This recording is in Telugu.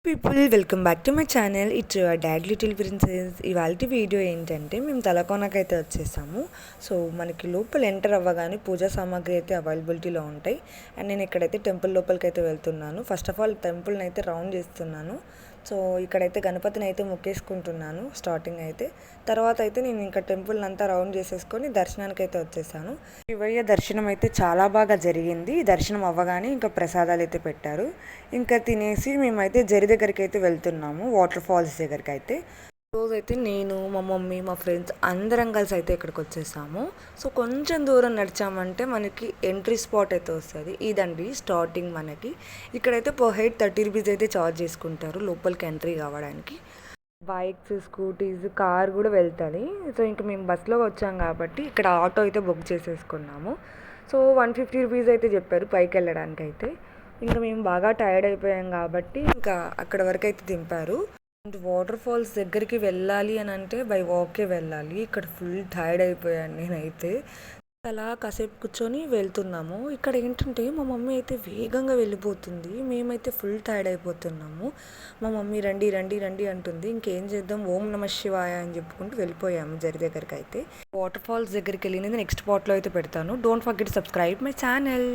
People welcome back to my channel. It's your dad little princess. ఇవాళ వీడియో ఏంటంటే మేము తలకోనకైతే వచ్చేసాము. సో మనకి లోపల ఎంటర్ అవ్వగానే పూజా సామాగ్రి అయితే అవైలబిలిటీలో ఉంటాయి. అండ్ నేను ఇక్కడైతే టెంపుల్ లోపలికి అయితే వెళ్తున్నాను. ఫస్ట్ ఆఫ్ ఆల్ టెంపుల్ని అయితే రౌండ్ చేస్తున్నాను. సో ఇక్కడైతే గణపతిని అయితే మొక్కేసుకుంటున్నాను స్టార్టింగ్ అయితే. తర్వాత అయితే నేను ఇంకా టెంపుల్ని అంతా రౌండ్ చేసేసుకొని దర్శనానికి అయితే వచ్చేసాను. శివయ్య దర్శనం అయితే చాలా బాగా జరిగింది. దర్శనం అవ్వగానే ఇంకా ప్రసాదాలు అయితే పెట్టారు. ఇంకా తినేసి మేమైతే జరి దగ్గరికి అయితే వెళ్తున్నాము, వాటర్ ఫాల్స్ దగ్గరికి అయితే. రోజైతే నేను, మా మమ్మీ, మా ఫ్రెండ్స్ అందరం కలిసి అయితే ఇక్కడికి వచ్చేసాము. సో కొంచెం దూరం నడిచామంటే మనకి ఎంట్రీ స్పాట్ అయితే వస్తుంది. ఇదండి స్టార్టింగ్ మనకి. ఇక్కడైతే పర్ హెడ్ 30 రూపీస్ అయితే ఛార్జ్ చేసుకుంటారు లోపలికి ఎంట్రీ కావడానికి. బైక్స్, స్కూటీస్, కార్ కూడా వెళ్తుంది. సో ఇంకా మేము బస్సులో వచ్చాం కాబట్టి ఇక్కడ ఆటో అయితే బుక్ చేసేసుకున్నాము. సో 150 రూపీస్ అయితే చెప్పారు పైకి వెళ్ళడానికి అయితే. ఇంకా మేము బాగా టైర్డ్ అయిపోయాం కాబట్టి ఇంకా అక్కడ వరకు అయితే దింపారు. వాటర్ ఫాల్స్ దగ్గరికి వెళ్ళాలి అని అంటే బై వాకే వెళ్ళాలి. ఇక్కడ ఫుల్ టైర్డ్ అయిపోయాను నేనైతే. అలా కాసేపు కూర్చొని వెళ్తున్నాము. ఇక్కడ ఏంటంటే మా మమ్మీ అయితే వేగంగా వెళ్ళిపోతుంది, మేమైతే ఫుల్ టైర్డ్ అయిపోతున్నాము. మా మమ్మీ రండి రండి రండి అంటుంది. ఇంకేం చేద్దాం, ఓం నమ శివాయ అని చెప్పుకుంటూ వెళ్ళిపోయాము జరి దగ్గరికి అయితే. వాటర్ ఫాల్స్ దగ్గరికి వెళ్ళినది నెక్స్ట్ పార్ట్లో అయితే పెడతాను. Don't forget subscribe my channel.